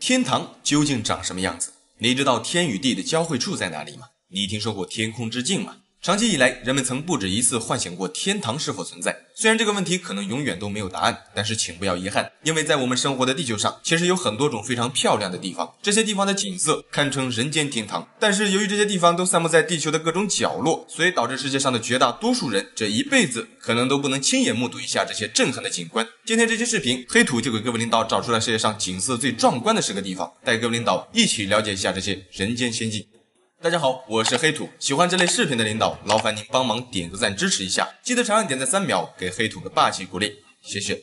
天堂究竟长什么样子？你知道天与地的交汇处在哪里吗？你听说过天空之镜吗？长期以来，人们曾不止一次幻想过天堂是否存在。虽然这个问题可能永远都没有答案，但是请不要遗憾，因为在我们生活的地球上，其实有很多种非常漂亮的地方。这些地方的景色堪称人间天堂。但是由于这些地方都散布在地球的各种角落，所以导致世界上的绝大多数人这一辈子可能都不能亲眼目睹一下这些震撼的景观。今天这期视频，黑土就给各位领导找出了世界上景色最壮观的10个地方，带各位领导一起了解一下这些人间仙境。大家好，我是黑土。喜欢这类视频的领导，劳烦您帮忙点个赞支持一下，记得长按点赞3秒，给黑土个霸气鼓励，谢谢。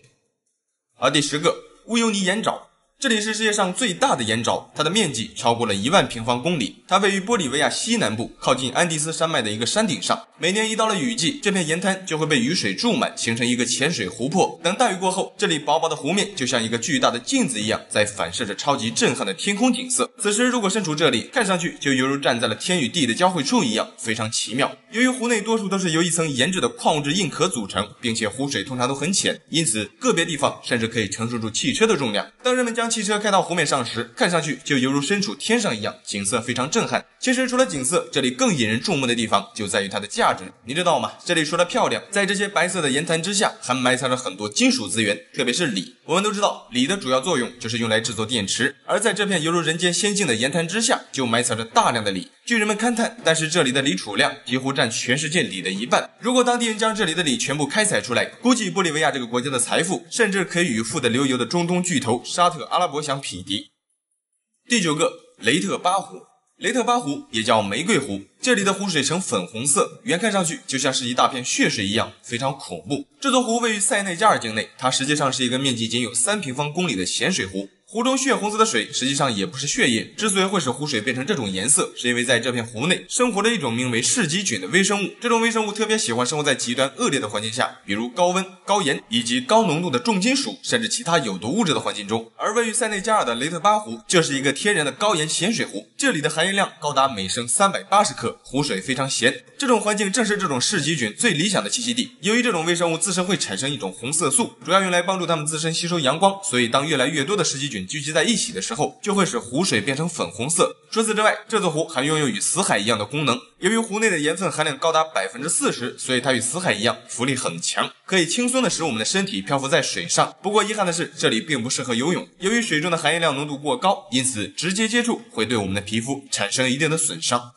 而第10个，乌尤尼盐沼。这里是世界上最大的盐沼，它的面积超过了1万平方公里。它位于玻利维亚西南部，靠近安第斯山脉的一个山顶上。每年一到了雨季，这片盐滩就会被雨水注满，形成一个浅水湖泊。等大雨过后，这里薄薄的湖面就像一个巨大的镜子一样，在反射着超级震撼的天空景色。此时如果身处这里，看上去就犹如站在了天与地的交汇处一样，非常奇妙。由于湖内多数都是由一层研制的矿物质硬壳组成，并且湖水通常都很浅，因此个别地方甚至可以承受住汽车的重量。当人们将汽车开到湖面上时，看上去就犹如身处天上一样，景色非常震撼。其实除了景色，这里更引人注目的地方就在于它的价值。你知道吗？这里除了漂亮，在这些白色的盐滩之下还埋藏着很多金属资源，特别是锂。我们都知道锂的主要作用就是用来制作电池，而在这片犹如人间仙境的盐滩之下就埋藏着大量的锂。据人们勘探，但是这里的锂储量几乎占全世界锂的1半。如果当地人将这里的锂全部开采出来，估计玻利维亚这个国家的财富甚至可以与富得流油的中东巨头沙特阿拉伯相匹敌。第9个，雷特巴湖。雷特巴湖也叫玫瑰湖，这里的湖水呈粉红色，远看上去就像是一大片血水一样，非常恐怖。这座湖位于塞内加尔境内，它实际上是一个面积仅有3平方公里的咸水湖。湖中血红色的水实际上也不是血液，之所以会使湖水变成这种颜色，是因为在这片湖内生活着一种名为噬基菌的微生物。这种微生物特别喜欢生活在极端恶劣的环境下，比如高温、高盐以及高浓度的重金属甚至其他有毒物质的环境中。而位于塞内加尔的雷特巴湖就是一个天然的高盐咸水湖，这里的含盐量高达每升380克，湖水非常咸。这种环境正是这种噬基菌最理想的栖息地。由于这种微生物自身会产生一种红色素，主要用来帮助它们自身吸收阳光，所以当越来越多的噬基菌聚集在一起的时候，就会使湖水变成粉红色。除此之外，这座湖还拥有与死海一样的功能。由于湖内的盐分含量高达 40%， 所以它与死海一样浮力很强，可以轻松地使我们的身体漂浮在水上。不过遗憾的是，这里并不适合游泳，由于水中的含盐量浓度过高，因此直接接触会对我们的皮肤产生一定的损伤。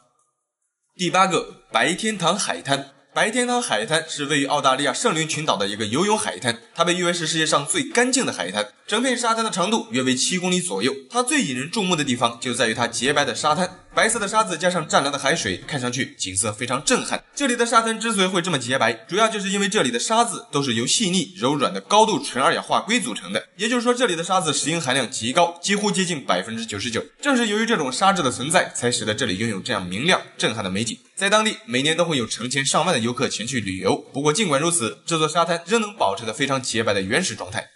第8个，白天堂海滩。白天堂海滩是位于澳大利亚圣灵群岛的一个游泳海滩，它被誉为是世界上最干净的海滩。整片沙滩的长度约为7公里左右，它最引人注目的地方就在于它洁白的沙滩。白色的沙子加上湛蓝的海水，看上去景色非常震撼。这里的沙滩之所以会这么洁白，主要就是因为这里的沙子都是由细腻柔软的高度纯二氧化硅组成的，也就是说这里的沙子石英含量极高，几乎接近 99%。正是由于这种沙质的存在，才使得这里拥有这样明亮震撼的美景。在当地每年都会有成千上万的游客前去旅游，不过尽管如此，这座沙滩仍能保持着非常洁白的原始状态。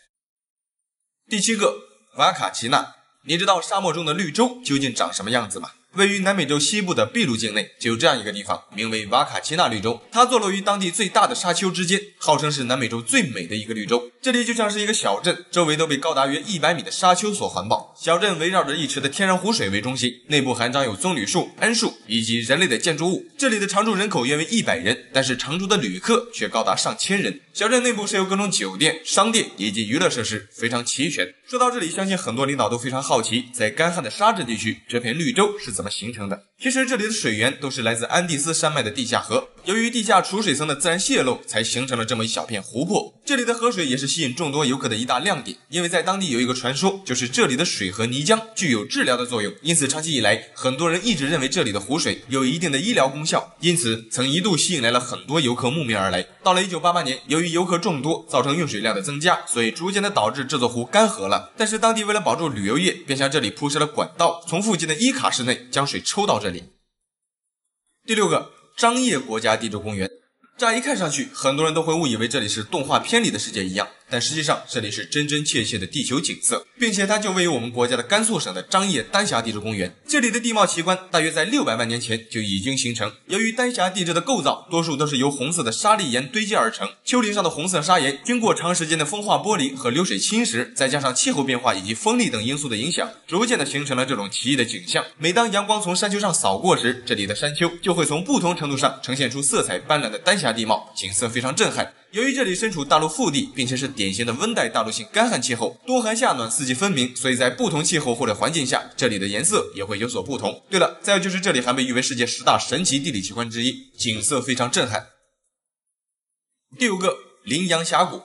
第7个，瓦卡奇纳。你知道沙漠中的绿洲究竟长什么样子吗？位于南美洲西部的秘鲁境内，就有这样一个地方，名为瓦卡奇纳绿洲。它坐落于当地最大的沙丘之间，号称是南美洲最美的一个绿洲。这里就像是一个小镇，周围都被高达约100米的沙丘所环抱。小镇围绕着一池的天然湖水为中心，内部含长有棕榈树、桉树以及人类的建筑物。这里的常住人口约为100人，但是常住的旅客却高达上千人。小镇内部设有各种酒店、商店以及娱乐设施，非常齐全。说到这里，相信很多领导都非常好奇，在干旱的沙质地区，这片绿洲是怎么形成的？其实这里的水源都是来自安第斯山脉的地下河，由于地下储水层的自然泄漏，才形成了这么一小片湖泊。这里的河水也是吸引众多游客的一大亮点，因为在当地有一个传说，就是这里的水和泥浆具有治疗的作用，因此长期以来，很多人一直认为这里的湖水有一定的医疗功效，因此曾一度吸引来了很多游客慕名而来。到了1988年，由于游客众多，造成用水量的增加，所以逐渐的导致这座湖干涸了。但是当地为了保住旅游业，便向这里铺设了管道，从附近的伊卡市内将水抽到这里。第6个，张掖国家地质公园。乍一看上去，很多人都会误以为这里是动画片里的世界一样，但实际上这里是真真切切的地球景色，并且它就位于我们国家的甘肃省的张掖丹霞地质公园。这里的地貌奇观大约在600万年前就已经形成。由于丹霞地质的构造多数都是由红色的砂砾岩堆积而成，丘陵上的红色砂岩经过长时间的风化剥离和流水侵蚀，再加上气候变化以及风力等因素的影响，逐渐的形成了这种奇异的景象。每当阳光从山丘上扫过时，这里的山丘就会从不同程度上呈现出色彩斑斓的丹霞地貌，景色非常震撼。由于这里身处大陆腹地，并且是典型的温带大陆性干旱气候，冬寒夏暖，四季分明，所以在不同气候或者环境下，这里的颜色也会有所不同。对了，再有就是这里还被誉为世界10大神奇地理奇观之一，景色非常震撼。第5个，羚羊峡谷。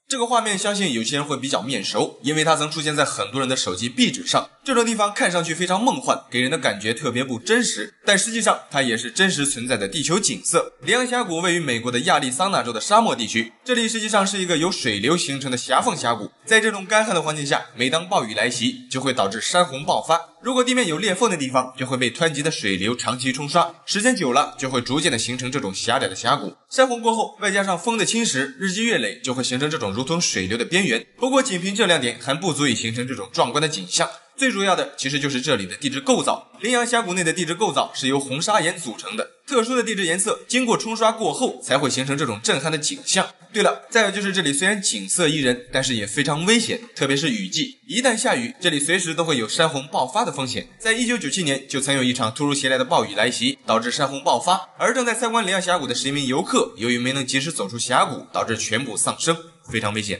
这个画面相信有些人会比较面熟，因为它曾出现在很多人的手机壁纸上。这种地方看上去非常梦幻，给人的感觉特别不真实，但实际上它也是真实存在的地球景色。羚羊峡谷位于美国的亚利桑那州的沙漠地区，这里实际上是一个由水流形成的狭缝峡谷。在这种干旱的环境下，每当暴雨来袭，就会导致山洪爆发。如果地面有裂缝的地方，就会被湍急的水流长期冲刷，时间久了就会逐渐的形成这种狭窄的峡谷。山洪过后，外加上风的侵蚀，日积月累就会形成这种如同水流的边缘。不过仅凭这2点还不足以形成这种壮观的景象。最主要的其实就是这里的地质构造。羚羊峡谷内的地质构造是由红砂岩组成的，特殊的地质颜色经过冲刷过后才会形成这种震撼的景象。对了，再有就是这里虽然景色宜人，但是也非常危险，特别是雨季，一旦下雨，这里随时都会有山洪爆发的风险。在1997年就曾有一场突如其来的暴雨来袭，导致山洪爆发，而正在参观羚羊峡谷的11名游客，由于没能及时走出峡谷，导致全部丧生，非常危险。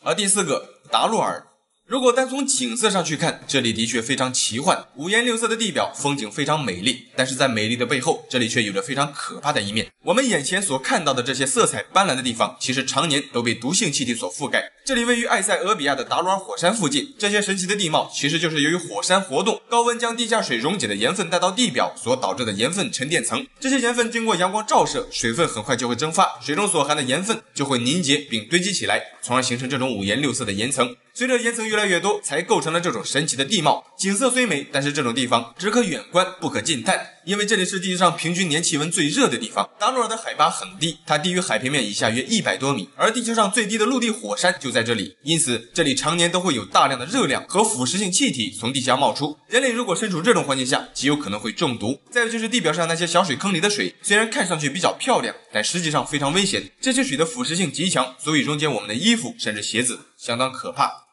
而第4个，达洛尔。如果单从景色上去看，这里的确非常奇幻，五颜六色的地表，风景非常美丽，但是在美丽的背后，这里却有着非常可怕的一面。我们眼前所看到的这些色彩斑斓的地方，其实常年都被毒性气体所覆盖。这里位于埃塞俄比亚的达罗尔火山附近，这些神奇的地貌其实就是由于火山活动，高温将地下水溶解的盐分带到地表所导致的盐分沉淀层。这些盐分经过阳光照射，水分很快就会蒸发，水中所含的盐分就会凝结并堆积起来，从而形成这种五颜六色的岩层。随着岩层越来越多，才构成了这种神奇的地貌。景色虽美，但是这种地方只可远观不可近探，因为这里是地球上平均年气温最热的地方。达罗尔的海拔很低，它低于海平面以下约100多米，而地球上最低的陆地火山就在这里，因此这里常年都会有大量的热量和腐蚀性气体从地下冒出。人类如果身处这种环境下，极有可能会中毒。再有就是地表上那些小水坑里的水，虽然看上去比较漂亮，但实际上非常危险。这些水的腐蚀性极强，足以溶解我们的衣服甚至鞋子，相当可怕。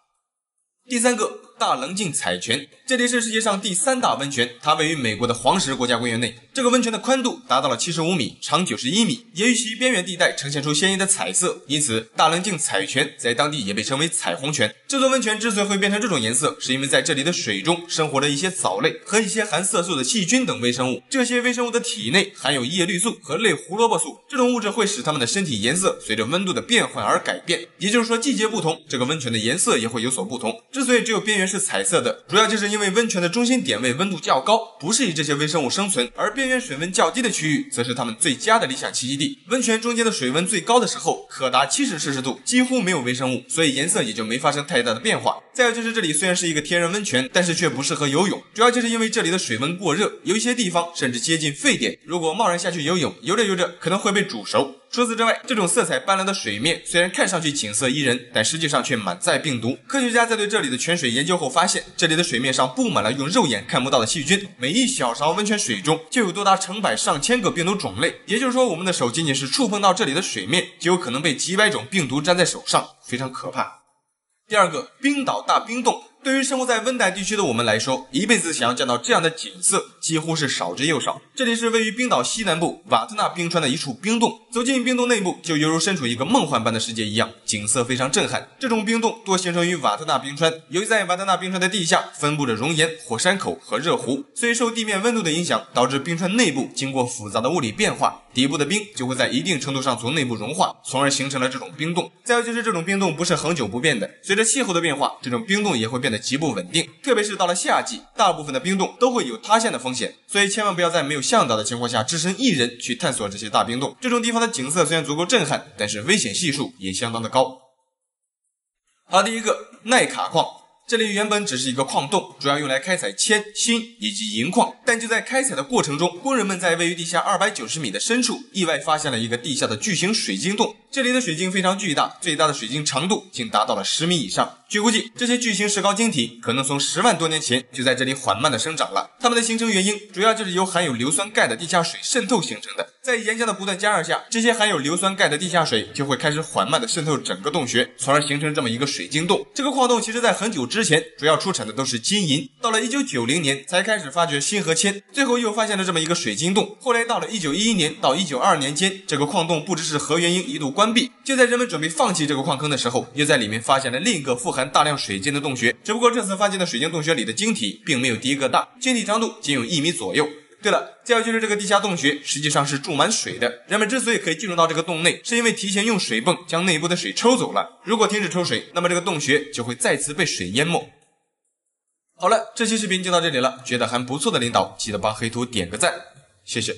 第3个，大棱镜彩泉。这里是世界上第3大温泉，它位于美国的黄石国家公园内。这个温泉的宽度达到了75米，长91米，也于其边缘地带呈现出鲜艳的彩色，因此大棱镜彩泉在当地也被称为彩虹泉。这座温泉之所以会变成这种颜色，是因为在这里的水中生活着一些藻类和一些含色素的细菌等微生物，这些微生物的体内含有叶绿素和类胡萝卜素，这种物质会使它们的身体颜色随着温度的变换而改变，也就是说季节不同，这个温泉的颜色也会有所不同。之所以只有边缘是彩色的，主要就是因为温泉的中心点位温度较高，不适宜这些微生物生存，而边缘水温较低的区域则是它们最佳的理想栖息地。温泉中间的水温最高的时候可达70摄氏度，几乎没有微生物，所以颜色也就没发生太大的变化。再有就是这里虽然是一个天然温泉，但是却不适合游泳，主要就是因为这里的水温过热，有一些地方甚至接近沸点，如果贸然下去游泳，游着游着可能会被煮熟。除此之外，这种色彩斑斓的水面虽然看上去景色宜人，但实际上却满载病毒。科学家在对这里的泉水研究后发现，这里的水面上布满了用肉眼看不到的细菌，每一小勺温泉水中就有多达成百上千个病毒种类，也就是说我们的手仅仅是触碰到这里的水面，就有可能被几百种病毒粘在手上，非常可怕。第2个，冰岛大冰洞。对于生活在温带地区的我们来说，一辈子想要见到这样的景色几乎是少之又少。这里是位于冰岛西南部瓦特纳冰川的一处冰洞，走进冰洞内部就犹如身处一个梦幻般的世界一样，景色非常震撼。这种冰洞多形成于瓦特纳冰川，由于在瓦特纳冰川的地下分布着熔岩、火山口和热湖，所以受地面温度的影响，导致冰川内部经过复杂的物理变化，底部的冰就会在一定程度上从内部融化，从而形成了这种冰洞。再有就是这种冰洞不是恒久不变的，随着气候的变化，这种冰洞也会变得极不稳定，特别是到了夏季，大部分的冰洞都会有塌陷的风险，所以千万不要在没有向导的情况下只身一人去探索这些大冰洞。这种地方的景色虽然足够震撼，但是危险系数也相当的高。好，第1个，奈卡矿。这里原本只是一个矿洞，主要用来开采铅、锌以及银矿，但就在开采的过程中，工人们在位于地下290米的深处意外发现了一个地下的巨型水晶洞。这里的水晶非常巨大，最大的水晶长度竟达到了10米以上。据估计，这些巨型石膏晶体可能从10万多年前就在这里缓慢的生长了。它们的形成原因主要就是由含有硫酸钙的地下水渗透形成的。在岩浆的不断加热下，这些含有硫酸钙的地下水就会开始缓慢的渗透整个洞穴，从而形成这么一个水晶洞。这个矿洞其实在很久之前主要出产的都是金银，到了1990年才开始发掘锌和铅，最后又发现了这么一个水晶洞。后来到了1911年到1922年间，这个矿洞不知是何原因一度关闭。就在人们准备放弃这个矿坑的时候，又在里面发现了另一个富含大量水晶的洞穴，只不过这次发现的水晶洞穴里的晶体并没有第一个大，晶体长度仅有1米左右。对了，再有就是这个地下洞穴实际上是注满水的，人们之所以可以进入到这个洞内，是因为提前用水泵将内部的水抽走了。如果停止抽水，那么这个洞穴就会再次被水淹没。好了，这期视频就到这里了，觉得还不错的领导记得帮黑土点个赞，谢谢。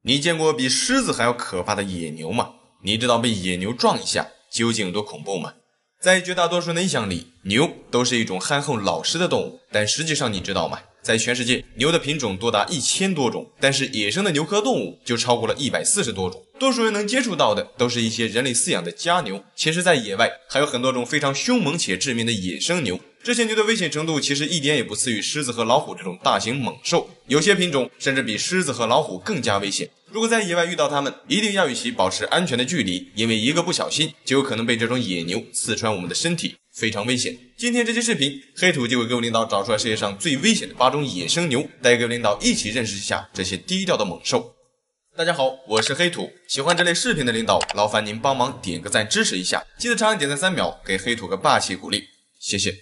你见过比狮子还要可怕的野牛吗？你知道被野牛撞一下究竟有多恐怖吗？在绝大多数人的印象里，牛都是一种憨厚老实的动物，但实际上你知道吗？在全世界，牛的品种多达1000多种，但是野生的牛科动物就超过了140多种。多数人能接触到的都是一些人类饲养的家牛，其实在野外还有很多种非常凶猛且致命的野生牛。这些牛的危险程度其实一点也不次于狮子和老虎这种大型猛兽，有些品种甚至比狮子和老虎更加危险。如果在野外遇到它们，一定要与其保持安全的距离，因为一个不小心就有可能被这种野牛刺穿我们的身体，非常危险。今天这期视频，黑土就会给我领导找出来世界上最危险的8种野生牛，带给我领导一起认识一下这些低调的猛兽。大家好，我是黑土，喜欢这类视频的领导，劳烦您帮忙点个赞支持一下，记得长按点赞3秒，给黑土个霸气鼓励，谢谢。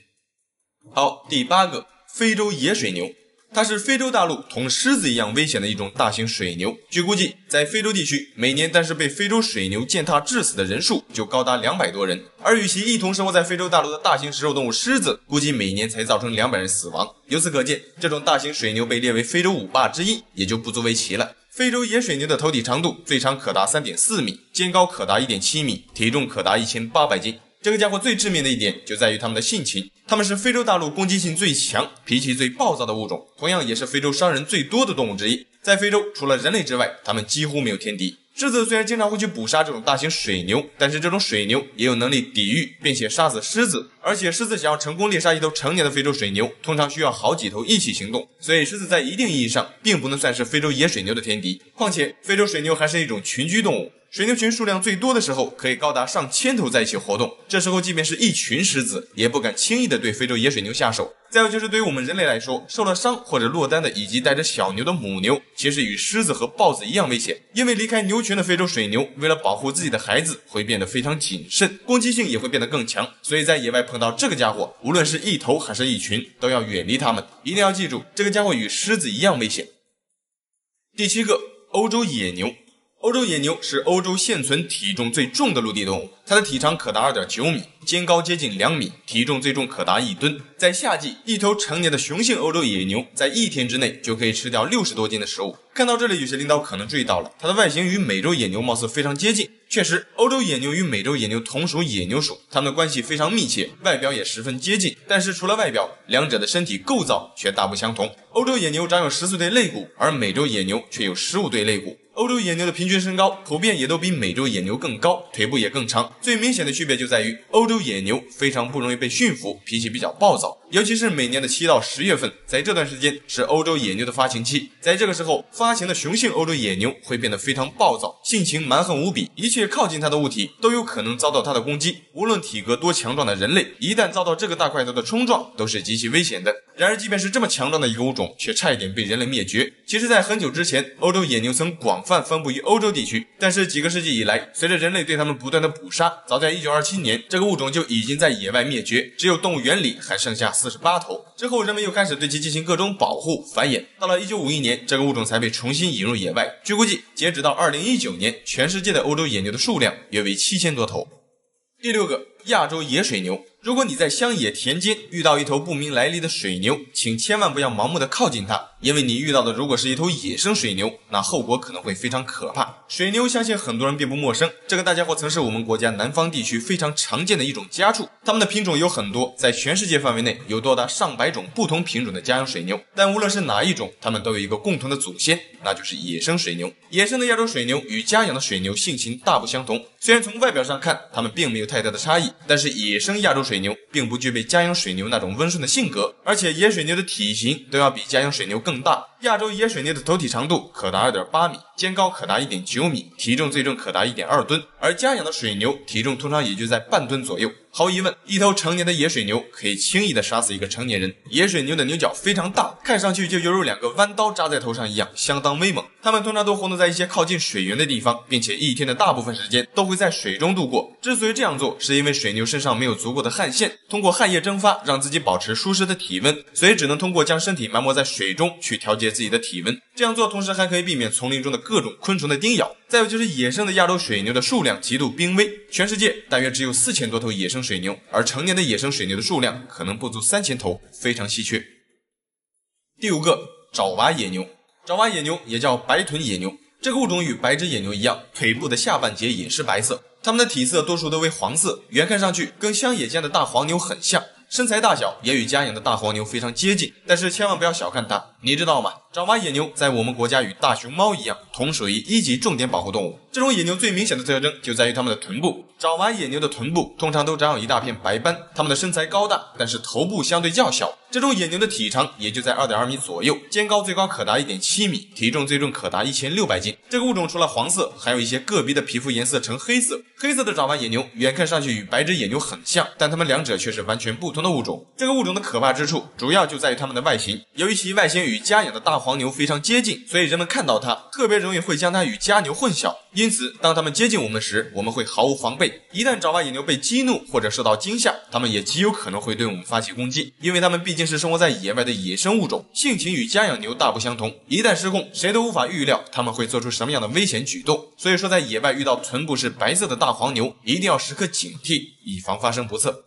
好，第8个，非洲野水牛。它是非洲大陆同狮子一样危险的一种大型水牛。据估计，在非洲地区，每年单是被非洲水牛践踏致死的人数就高达200多人，而与其一同生活在非洲大陆的大型食肉动物狮子，估计每年才造成200人死亡。由此可见，这种大型水牛被列为非洲5霸之一，也就不足为奇了。非洲野水牛的头体长度最长可达 3.4 米，肩高可达 1.7 米，体重可达1800斤。这个家伙最致命的一点就在于他们的性情，他们是非洲大陆攻击性最强、脾气最暴躁的物种，同样也是非洲伤人最多的动物之一。在非洲，除了人类之外，他们几乎没有天敌。狮子虽然经常会去捕杀这种大型水牛，但是这种水牛也有能力抵御并且杀死狮子，而且狮子想要成功猎杀一头成年的非洲水牛，通常需要好几头一起行动，所以狮子在一定意义上并不能算是非洲野水牛的天敌。况且非洲水牛还是一种群居动物，水牛群数量最多的时候可以高达上千头在一起活动，这时候即便是一群狮子也不敢轻易的对非洲野水牛下手。再有就是对于我们人类来说，受了伤或者落单的以及带着小牛的母牛，其实与狮子和豹子一样危险，因为离开牛群的非洲水牛为了保护自己的孩子会变得非常谨慎，攻击性也会变得更强，所以在野外碰到这个家伙，无论是一头还是一群，都要远离它们。一定要记住，这个家伙与狮子一样危险。第7个，欧洲野牛。欧洲野牛是欧洲现存体重最重的陆地动物，它的体长可达 2.9 米，肩高接近2米，体重最重可达1吨。在夏季，一头成年的雄性欧洲野牛在1天之内就可以吃掉60多斤的食物。看到这里，有些领导可能注意到了，它的外形与美洲野牛貌似非常接近。确实，欧洲野牛与美洲野牛同属野牛属，它们的关系非常密切，外表也十分接近。但是除了外表，两者的身体构造却大不相同。欧洲野牛长有14对肋骨，而美洲野牛却有15对肋骨。欧洲野牛的平均身高普遍也都比美洲野牛更高，腿部也更长。最明显的区别就在于，欧洲野牛非常不容易被驯服，脾气比较暴躁，尤其是每年的7到10月份，在这段时间是欧洲野牛的发情期。在这个时候，发情的雄性欧洲野牛会变得非常暴躁，性情蛮横无比，一切靠近它的物体都有可能遭到它的攻击。无论体格多强壮的人类，一旦遭到这个大块头的冲撞，都是极其危险的。然而，即便是这么强壮的一个物种，却差一点被人类灭绝。其实，在很久之前，欧洲野牛曾广泛分布于欧洲地区，但是几个世纪以来，随着人类对它们不断的捕杀，早在1927年，这个物种就已经在野外灭绝，只有动物园里还剩下48头。之后，人们又开始对其进行各种保护繁衍，到了1951年，这个物种才被重新引入野外。据估计，截止到2019年，全世界的欧洲野牛的数量约为7000多头。第6个，亚洲野水牛。如果你在乡野田间遇到一头不明来历的水牛，请千万不要盲目的靠近它，因为你遇到的如果是一头野生水牛，那后果可能会非常可怕。水牛相信很多人并不陌生，这个大家伙曾是我们国家南方地区非常常见的一种家畜，它们的品种有很多，在全世界范围内有多达上百种不同品种的家养水牛，但无论是哪一种，它们都有一个共同的祖先，那就是野生水牛。野生的亚洲水牛与家养的水牛性情大不相同，虽然从外表上看它们并没有太大的差异，但是野生亚洲水牛并不具备家养水牛那种温顺的性格，而且野水牛的体型都要比家养水牛更大。亚洲野水牛的头体长度可达 2.8 米，肩高可达 1.9 米，体重最重可达 1.2 吨，而家养的水牛体重通常也就在半吨左右。毫无疑问，一头成年的野水牛可以轻易的杀死一个成年人。野水牛的牛角非常大，看上去就犹如2个弯刀扎在头上一样，相当威猛。它们通常都活动在一些靠近水源的地方，并且一天的大部分时间都会在水中度过。之所以这样做，是因为水牛身上没有足够的汗腺，通过汗液蒸发让自己保持舒适的体温，所以只能通过将身体埋没在水中去调节自己的体温。这样做同时还可以避免丛林中的各种昆虫的叮咬。再有就是野生的亚洲水牛的数量极度濒危，全世界大约只有4000多头野生水牛，而成年的野生水牛的数量可能不足3000头，非常稀缺。第5个，爪哇野牛。爪哇野牛也叫白臀野牛，这个物种与白指野牛一样，腿部的下半截也是白色，它们的体色多数都为黄色，远看上去跟乡野间的大黄牛很像，身材大小也与家养的大黄牛非常接近，但是千万不要小看它，你知道吗？爪哇野牛在我们国家与大熊猫一样，同属于1级重点保护动物。这种野牛最明显的特征就在于它们的臀部。爪哇野牛的臀部通常都长有一大片白斑，它们的身材高大，但是头部相对较小。这种野牛的体长也就在 2.2 米左右，肩高最高可达 1.7 米，体重最重可达1600斤。这个物种除了黄色，还有一些个别的皮肤颜色呈黑色。黑色的爪哇野牛远看上去与白指野牛很像，但它们两者却是完全不同的物种。这个物种的可怕之处主要就在于它们的外形，由于其外形与家养的大黄牛非常接近，所以人们看到它特别容易会将它与家牛混淆，因此当它们接近我们时，我们会毫无防备。一旦爪哇野牛被激怒或者受到惊吓，它们也极有可能会对我们发起攻击，因为它们毕竟是生活在野外的野生物种，性情与家养牛大不相同，一旦失控，谁都无法预料它们会做出什么样的危险举动。所以说在野外遇到臀部是白色的大黄牛，一定要时刻警惕，以防发生不测。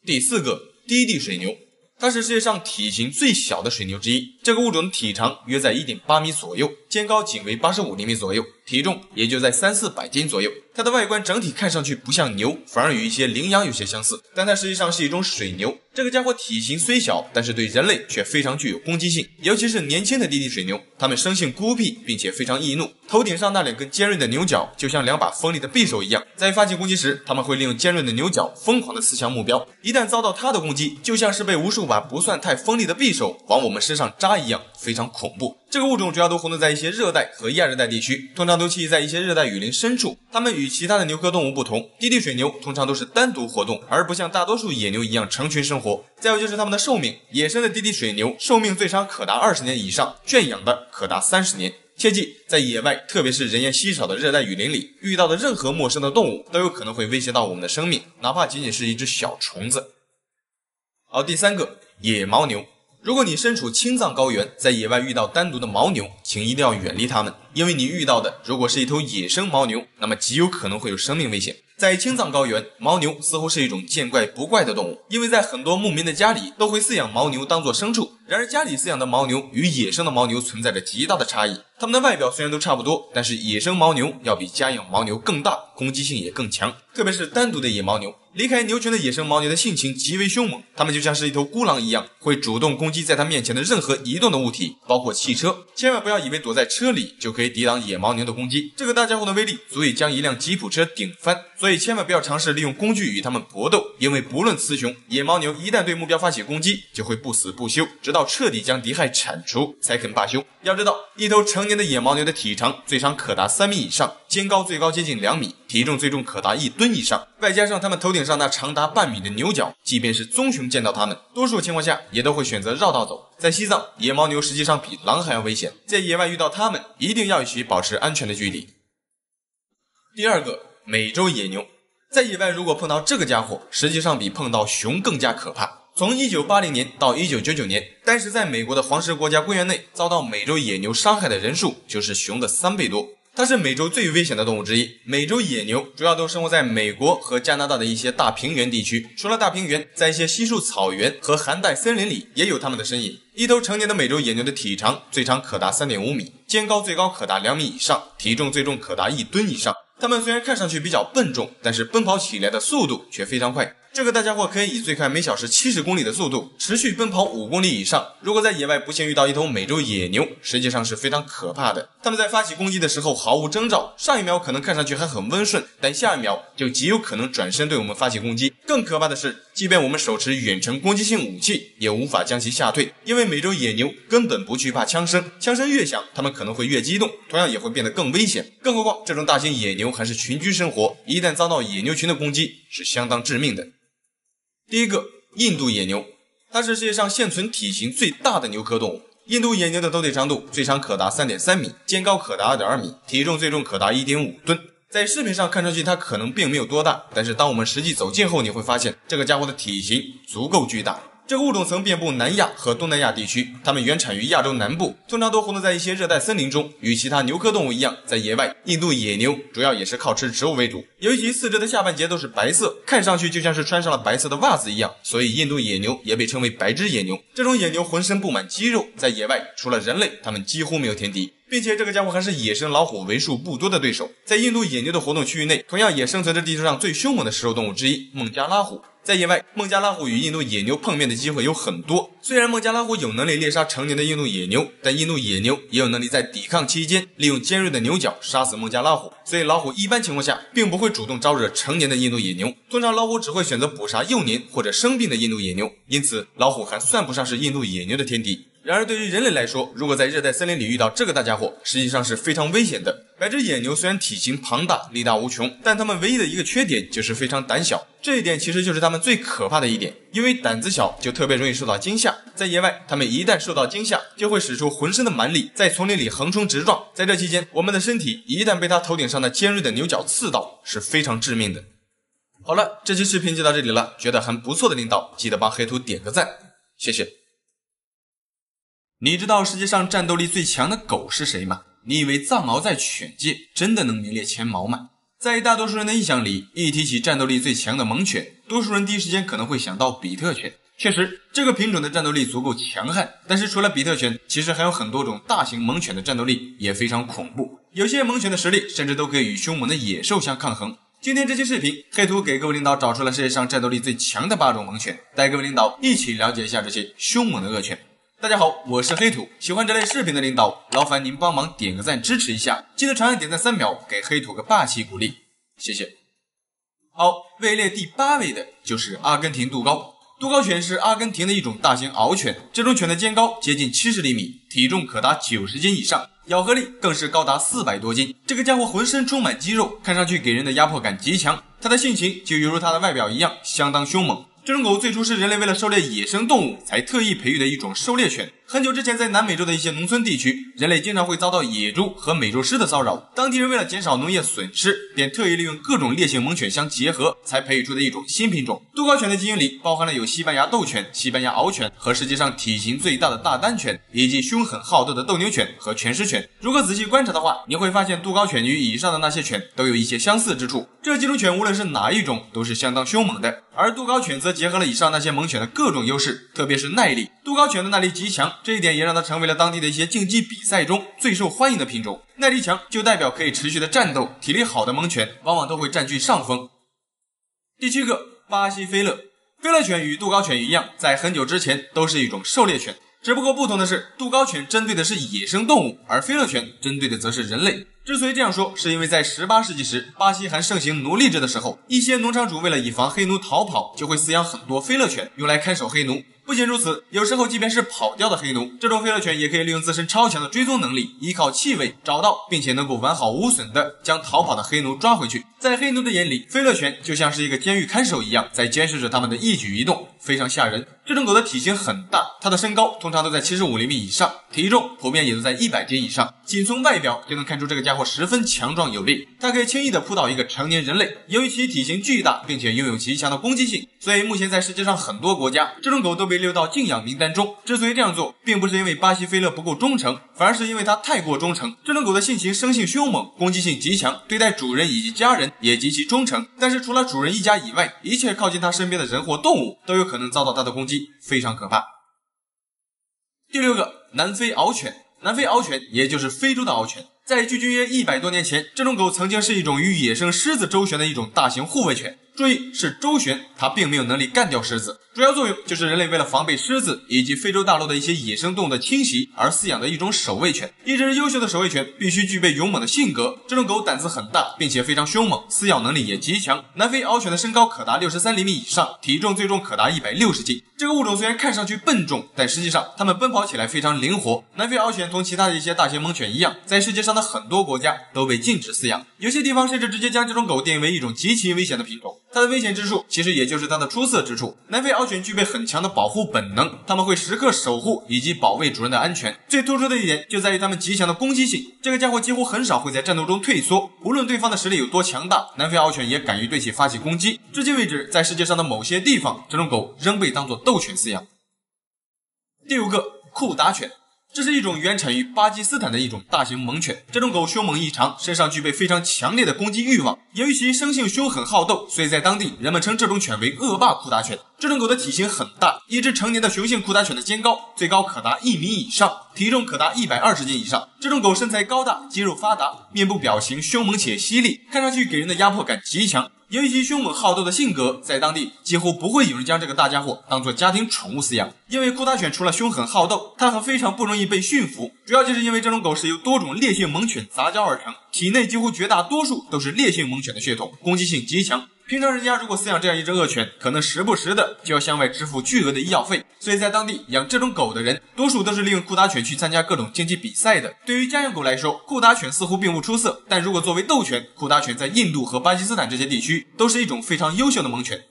第4个，低地水牛。它是世界上体型最小的水牛之一，这个物种的体长约在 1.8 米左右，肩高仅为85厘米左右，体重也就在300-400斤左右。它的外观整体看上去不像牛，反而与一些羚羊有些相似，但它实际上是一种水牛。这个家伙体型虽小，但是对人类却非常具有攻击性，尤其是年轻的低地水牛，它们生性孤僻，并且非常易怒，头顶上那2根尖锐的牛角就像2把锋利的匕首一样，在发起攻击时，它们会利用尖锐的牛角疯狂地刺向目标，一旦遭到它的攻击，就像是被无数把不算太锋利的匕首往我们身上扎一样，非常恐怖。这个物种主要都活动在一些热带和亚热带地区，通常都栖息在一些热带雨林深处。它们与其他的牛科动物不同，低地水牛通常都是单独活动，而不像大多数野牛一样成群生活。再有就是它们的寿命，野生的低地水牛寿命最长可达20年以上，圈养的可达30年。切记，在野外，特别是人烟稀少的热带雨林里，遇到的任何陌生的动物都有可能会威胁到我们的生命，哪怕仅仅是一只小虫子。好，第3个，野牦牛。如果你身处青藏高原，在野外遇到单独的牦牛，请一定要远离它们，因为你遇到的如果是一头野生牦牛，那么极有可能会有生命危险。在青藏高原，牦牛似乎是一种见怪不怪的动物，因为在很多牧民的家里都会饲养牦牛当作牲畜。然而家里饲养的牦牛与野生的牦牛存在着极大的差异，它们的外表虽然都差不多，但是野生牦牛要比家养牦牛更大，攻击性也更强，特别是单独的野牦牛。离开牛群的野生牦牛的性情极为凶猛，它们就像是一头孤狼一样，会主动攻击在它面前的任何移动的物体，包括汽车。千万不要以为躲在车里就可以抵挡野牦牛的攻击，这个大家伙的威力足以将一辆吉普车顶翻，所以千万不要尝试利用工具与它们搏斗，因为不论雌雄，野牦牛一旦对目标发起攻击，就会不死不休，直到彻底将敌害铲除才肯罢休。要知道，一头成年的野牦牛的体长最长可达3米以上，肩高最高接近2米，体重最重可达1吨以上，外加上它们头顶上那长达半米的牛角，即便是棕熊见到它们，多数情况下也都会选择绕道走。在西藏，野牦牛实际上比狼还要危险，在野外遇到它们，一定要与其保持安全的距离。第2个，美洲野牛。在野外如果碰到这个家伙，实际上比碰到熊更加可怕。从1980年到1999年，单是在美国的黄石国家公园内遭到美洲野牛伤害的人数就是熊的3倍多。它是美洲最危险的动物之一。美洲野牛主要都生活在美国和加拿大的一些大平原地区，除了大平原，在一些稀树草原和寒带森林里也有它们的身影。一头成年的美洲野牛的体长最长可达 3.5 米，肩高最高可达2米以上，体重最重可达1吨以上。它们虽然看上去比较笨重，但是奔跑起来的速度却非常快。这个大家伙可以以最快每小时70公里的速度持续奔跑5公里以上。如果在野外不幸遇到一头美洲野牛，实际上是非常可怕的。它们在发起攻击的时候毫无征兆，上一秒可能看上去还很温顺，但下一秒就极有可能转身对我们发起攻击。更可怕的是，即便我们手持远程攻击性武器，也无法将其吓退，因为美洲野牛根本不惧怕枪声，枪声越响，它们可能会越激动，同样也会变得更危险。更何况这种大型野牛还是群居生活，一旦遭到野牛群的攻击，是相当致命的。第一个，印度野牛，它是世界上现存体型最大的牛科动物。印度野牛的头腿长度最长可达 3.3 米，肩高可达 2.2 米，体重最重可达 1.5 吨。在视频上看上去它可能并没有多大，但是当我们实际走近后，你会发现这个家伙的体型足够巨大。这个物种曾遍布南亚和东南亚地区，它们原产于亚洲南部，通常都活动在一些热带森林中。与其他牛科动物一样，在野外，印度野牛主要也是靠吃植物为主。由于其四肢的下半截都是白色，看上去就像是穿上了白色的袜子一样，所以印度野牛也被称为白肢野牛。这种野牛浑身布满肌肉，在野外除了人类，它们几乎没有天敌。并且这个家伙还是野生老虎为数不多的对手。在印度野牛的活动区域内，同样也生存着地球上最凶猛的食肉动物之一——孟加拉虎。在野外，孟加拉虎与印度野牛碰面的机会有很多。虽然孟加拉虎有能力猎杀成年的印度野牛，但印度野牛也有能力在抵抗期间利用尖锐的牛角杀死孟加拉虎，所以老虎一般情况下并不会主动招惹成年的印度野牛。通常老虎只会选择捕杀幼年或者生病的印度野牛，因此老虎还算不上是印度野牛的天敌。然而对于人类来说，如果在热带森林里遇到这个大家伙，实际上是非常危险的。白肢野牛虽然体型庞大，力大无穷，但它们唯一的一个缺点就是非常胆小。这一点其实就是它们最可怕的一点，因为胆子小就特别容易受到惊吓。在野外，它们一旦受到惊吓，就会使出浑身的蛮力，在丛林里横冲直撞。在这期间，我们的身体一旦被它头顶上的尖锐的牛角刺到，是非常致命的。好了，这期视频就到这里了，觉得很不错的领导，记得帮黑兔点个赞，谢谢。你知道世界上战斗力最强的狗是谁吗？你以为藏獒在犬界真的能名列前茅吗？在大多数人的印象里，一提起战斗力最强的猛犬，多数人第一时间可能会想到比特犬。确实，这个品种的战斗力足够强悍，但是除了比特犬，其实还有很多种大型猛犬的战斗力也非常恐怖。有些猛犬的实力甚至都可以与凶猛的野兽相抗衡。今天这期视频，黑兔给各位领导找出了世界上战斗力最强的8种猛犬，带各位领导一起了解一下这些凶猛的恶犬。大家好，我是黑兔，喜欢这类视频的领导，劳烦您帮忙点个赞支持一下，记得长按点赞3秒，给黑兔个霸气鼓励，谢谢。好，位列第8位的就是阿根廷杜高。杜高犬是阿根廷的一种大型獒犬，这种犬的肩高接近70厘米，体重可达90斤以上，咬合力更是高达400多斤。这个家伙浑身充满肌肉，看上去给人的压迫感极强，它的性情就犹如它的外表一样，相当凶猛。这种狗最初是人类为了狩猎野生动物才特意培育的一种狩猎犬。很久之前，在南美洲的一些农村地区，人类经常会遭到野猪和美洲狮的骚扰。当地人为了减少农业损失，便特意利用各种烈性猛犬相结合，才培育出的一种新品种。杜高犬的基因里包含了有西班牙斗犬、西班牙獒犬和世界上体型最大的大丹犬，以及凶狠好斗的斗牛犬和全狮犬。如果仔细观察的话，你会发现杜高犬与以上的那些犬都有一些相似之处。这几种犬无论是哪一种，都是相当凶猛的。而杜高犬则结合了以上那些猛犬的各种优势，特别是耐力。杜高犬的耐力极强，这一点也让它成为了当地的一些竞技比赛中最受欢迎的品种。耐力强就代表可以持续的战斗，体力好的猛犬往往都会占据上风。第7个，巴西菲勒。菲勒犬与杜高犬一样，在很久之前都是一种狩猎犬，只不过不同的是，杜高犬针对的是野生动物，而菲勒犬针对的则是人类。之所以这样说，是因为在18世纪时，巴西还盛行奴隶制的时候，一些农场主为了以防黑奴逃跑，就会饲养很多菲勒犬，用来看守黑奴。不仅如此，有时候即便是跑掉的黑奴，这种菲勒犬也可以利用自身超强的追踪能力，依靠气味找到并且能够完好无损的将逃跑的黑奴抓回去。在黑奴的眼里，菲勒犬就像是一个监狱看守一样，在监视着他们的一举一动，非常吓人。这种狗的体型很大，它的身高通常都在75厘米以上，体重普遍也都在100斤以上。仅从外表就能看出这个家家伙十分强壮有力，它可以轻易的扑倒一个成年人类。由于其体型巨大，并且拥有极强的攻击性，所以目前在世界上很多国家，这种狗都被列到禁养名单中。之所以这样做，并不是因为巴西菲勒不够忠诚，反而是因为它太过忠诚。这种狗的性情生性凶猛，攻击性极强，对待主人以及家人也极其忠诚。但是除了主人一家以外，一切靠近它身边的人或动物都有可能遭到它的攻击，非常可怕。第6个，南非獒犬。南非獒犬也就是非洲的獒犬，在距今约100多年前，这种狗曾经是一种与野生狮子周旋的一种大型护卫犬。注意，是周旋，它并没有能力干掉狮子，主要作用就是人类为了防备狮子以及非洲大陆的一些野生动物的侵袭而饲养的一种守卫犬。一只优秀的守卫犬必须具备勇猛的性格，这种狗胆子很大，并且非常凶猛，撕咬能力也极强。南非獒犬的身高可达63厘米以上，体重最重可达160斤。这个物种虽然看上去笨重，但实际上它们奔跑起来非常灵活。南非獒犬同其他的一些大型猛犬一样，在世界上的很多国家都被禁止饲养，有些地方甚至直接将这种狗定义为一种极其危险的品种。它的危险之处其实也就是它的出色之处。南非獒犬具备很强的保护本能，它们会时刻守护以及保卫主人的安全。最突出的一点就在于它们极强的攻击性，这个家伙几乎很少会在战斗中退缩，无论对方的实力有多强大，南非獒犬也敢于对其发起攻击。至今为止，在世界上的某些地方，这种狗仍被当作斗犬饲养。第5个，库达犬。这是一种原产于巴基斯坦的一种大型猛犬，这种狗凶猛异常，身上具备非常强烈的攻击欲望。由于其生性凶狠好斗，所以在当地人们称这种犬为恶霸库达犬。这种狗的体型很大，一只成年的雄性库达犬的肩高最高可达1米以上，体重可达120斤以上。这种狗身材高大，肌肉发达，面部表情凶猛且犀利，看上去给人的压迫感极强。由于其凶猛好斗的性格，在当地几乎不会有人将这个大家伙当作家庭宠物饲养。因为库达犬除了凶狠好斗，它还非常不容易被驯服，主要就是因为这种狗是由多种烈性猛犬杂交而成，体内几乎绝大多数都是烈性猛犬的血统，攻击性极强。平常人家如果饲养这样一只恶犬，可能时不时的就要向外支付巨额的医药费，所以在当地养这种狗的人，多数都是利用库达犬去参加各种竞技比赛的。对于家养狗来说，库达犬似乎并不出色，但如果作为斗犬，库达犬在印度和巴基斯坦这些地区都是一种非常优秀的猛犬。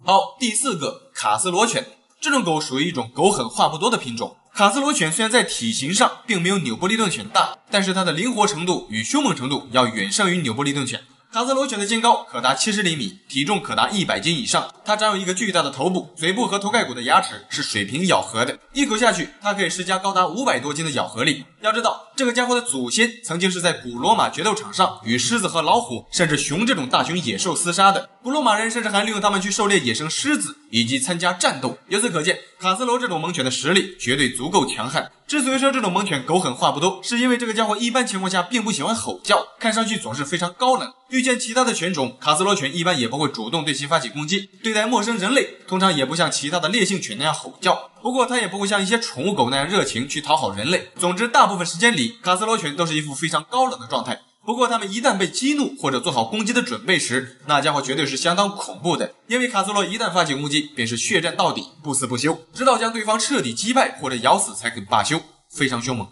好，第4个，卡斯罗犬。这种狗属于一种狗狠话不多的品种。卡斯罗犬虽然在体型上并没有纽波利顿犬大，但是它的灵活程度与凶猛程度要远胜于纽波利顿犬。卡斯罗犬的肩高可达70厘米，体重可达100斤以上。它长有一个巨大的头部，嘴部和头盖骨的牙齿是水平咬合的，一口下去，它可以施加高达500多斤的咬合力。要知道，这个家伙的祖先曾经是在古罗马决斗场上与狮子和老虎，甚至熊这种大型野兽厮杀的。古罗马人甚至还利用它们去狩猎野生狮子，以及参加战斗。由此可见，卡斯罗这种猛犬的实力绝对足够强悍。之所以说这种猛犬狗狠话不多，是因为这个家伙一般情况下并不喜欢吼叫，看上去总是非常高冷。遇见其他的犬种，卡斯罗犬一般也不会主动对其发起攻击，对待陌生人类通常也不像其他的烈性犬那样吼叫，不过它也不会像一些宠物狗那样热情去讨好人类。总之，大部分时间里，卡斯罗犬都是一副非常高冷的状态。不过它们一旦被激怒或者做好攻击的准备时，那家伙绝对是相当恐怖的，因为卡斯罗一旦发起攻击，便是血战到底，不死不休，直到将对方彻底击败或者咬死才肯罢休，非常凶猛。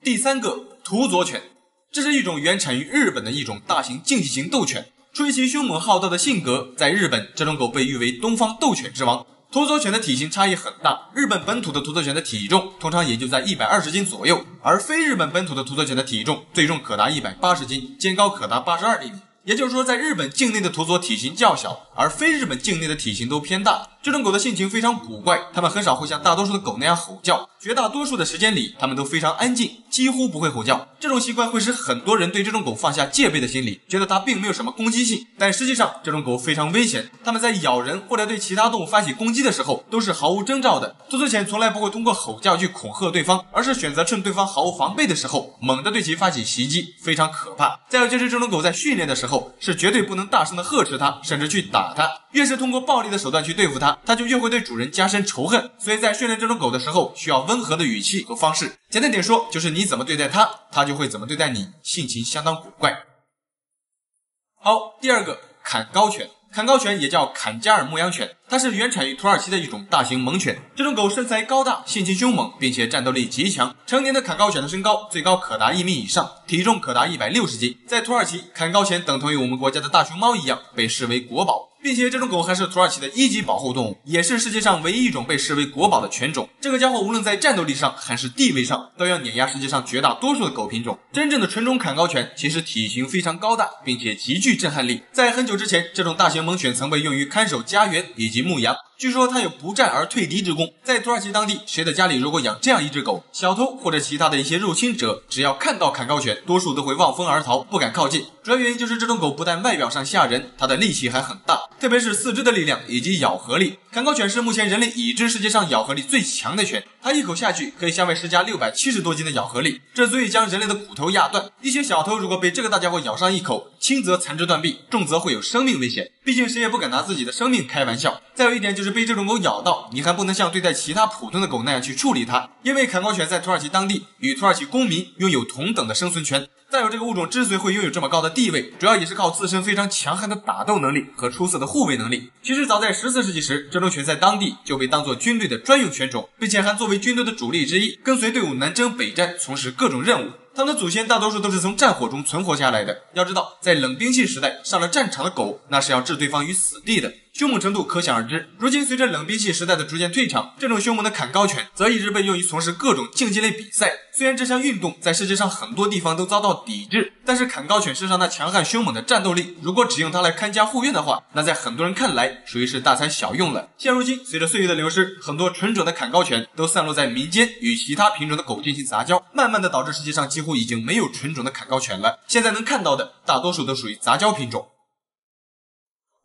第3个，土佐犬。这是一种原产于日本的一种大型竞技型斗犬，出于其凶猛好斗的性格，在日本这种狗被誉为东方斗犬之王。土佐犬的体型差异很大，日本本土的土佐犬的体重通常也就在120斤左右，而非日本本土的土佐犬的体重最重可达180斤，肩高可达82厘米。也就是说，在日本境内的土佐体型较小，而非日本境内的体型都偏大。这种狗的性情非常古怪，它们很少会像大多数的狗那样吼叫，绝大多数的时间里，它们都非常安静，几乎不会吼叫。这种习惯会使很多人对这种狗放下戒备的心理，觉得它并没有什么攻击性。但实际上，这种狗非常危险，它们在咬人或者对其他动物发起攻击的时候，都是毫无征兆的。土佐犬从来不会通过吼叫去恐吓对方，而是选择趁对方毫无防备的时候，猛地对其发起袭击，非常可怕。再有就是这种狗在训练的时候，是绝对不能大声的呵斥它，甚至去打它。越是通过暴力的手段去对付它，它就越会对主人加深仇恨。所以在训练这种狗的时候，需要温和的语气和方式。简单点说，就是你怎么对待它，它就会怎么对待你，性情相当古怪。好，第2个，坎高犬。坎高犬也叫坎加尔牧羊犬，它是原产于土耳其的一种大型猛犬。这种狗身材高大，性情凶猛，并且战斗力极强。成年的坎高犬的身高最高可达1米以上，体重可达160斤。在土耳其，坎高犬等同于我们国家的大熊猫一样，被视为国宝。并且这种狗还是土耳其的1级保护动物，也是世界上唯一一种被视为国宝的犬种。这个家伙无论在战斗力上还是地位上，都要碾压世界上绝大多数的狗品种。真正的纯种坎高犬其实体型非常高大，并且极具震撼力。在很久之前，这种大型猛犬曾被用于看守家园以及牧羊。据说它有不战而退敌之功。在土耳其当地，谁的家里如果养这样一只狗，小偷或者其他的一些入侵者，只要看到坎高犬，多数都会望风而逃，不敢靠近。主要原因就是这种狗不但外表上吓人，它的力气还很大，特别是四肢的力量以及咬合力。坎高犬是目前人类已知世界上咬合力最强的犬，它一口下去可以下喂施加670多斤的咬合力，这足以将人类的骨头压断。一些小偷如果被这个大家伙咬上一口，轻则残肢断臂，重则会有生命危险。毕竟谁也不敢拿自己的生命开玩笑。再有一点就是被这种狗咬到，你还不能像对待其他普通的狗那样去处理它，因为坎高犬在土耳其当地与土耳其公民拥有同等的生存权。再有，这个物种之所以会拥有这么高的地位，主要也是靠自身非常强悍的打斗能力和出色的护卫能力。其实早在14世纪时，这种犬在当地就被当作军队的专用犬种，并且还作为军队的主力之一，跟随队伍南征北战，从事各种任务。他们的祖先大多数都是从战火中存活下来的。要知道，在冷兵器时代，上了战场的狗那是要置对方于死地的，凶猛程度可想而知。如今随着冷兵器时代的逐渐退场，这种凶猛的坎高犬则一直被用于从事各种竞技类比赛。虽然这项运动在世界上很多地方都遭到抵制，但是坎高犬身上那强悍凶猛的战斗力，如果只用它来看家护院的话，那在很多人看来属于是大材小用了。现如今，随着岁月的流失，很多纯种的坎高犬都散落在民间，与其他品种的狗进行杂交，慢慢的导致世界上几乎已经没有纯种的坎高犬了。现在能看到的大多数都属于杂交品种。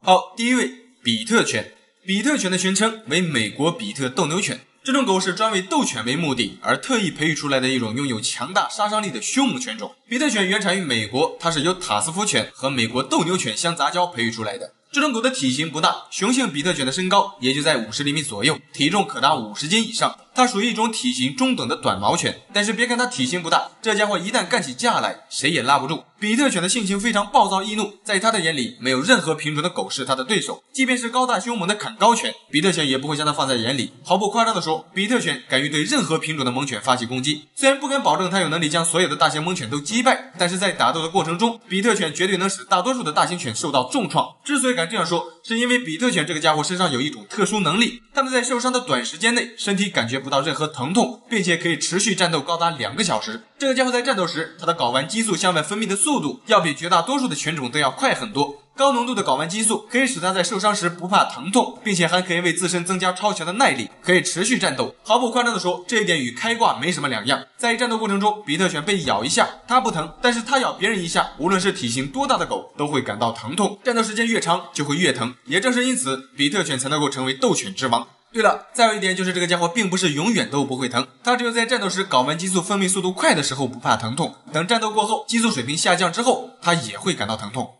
好，第一位，比特犬。比特犬的全称为美国比特斗牛犬。这种狗是专为斗犬为目的而特意培育出来的一种拥有强大杀伤力的凶猛犬种。比特犬原产于美国，它是由塔斯夫犬和美国斗牛犬相杂交培育出来的。这种狗的体型不大，雄性比特犬的身高也就在50厘米左右，体重可达50斤以上。它属于一种体型中等的短毛犬，但是别看它体型不大，这家伙一旦干起架来，谁也拉不住。比特犬的性情非常暴躁易怒，在它的眼里，没有任何品种的狗是它的对手，即便是高大凶猛的坎高犬，比特犬也不会将它放在眼里。毫不夸张地说，比特犬敢于对任何品种的猛犬发起攻击。虽然不敢保证它有能力将所有的大型猛犬都击败，但是在打斗的过程中，比特犬绝对能使大多数的大型犬受到重创。之所以敢这样说，是因为比特犬这个家伙身上有一种特殊能力，它们在受伤的短时间内，身体感觉不到任何疼痛，并且可以持续战斗高达2个小时。这个家伙在战斗时，它的睾丸激素向外分泌的速度要比绝大多数的犬种都要快很多。高浓度的睾丸激素可以使它在受伤时不怕疼痛，并且还可以为自身增加超强的耐力，可以持续战斗。毫不夸张地说，这一点与开挂没什么两样。在战斗过程中，比特犬被咬一下，它不疼，但是它咬别人一下，无论是体型多大的狗都会感到疼痛。战斗时间越长就会越疼，也正是因此，比特犬才能够成为斗犬之王。对了，再有一点就是这个家伙并不是永远都不会疼，它只有在战斗时睾丸激素分泌速度快的时候不怕疼痛，等战斗过后激素水平下降之后，它也会感到疼痛。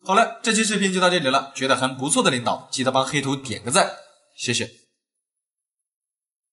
好了，这期视频就到这里了，觉得还不错的领导记得帮黑头点个赞，谢谢。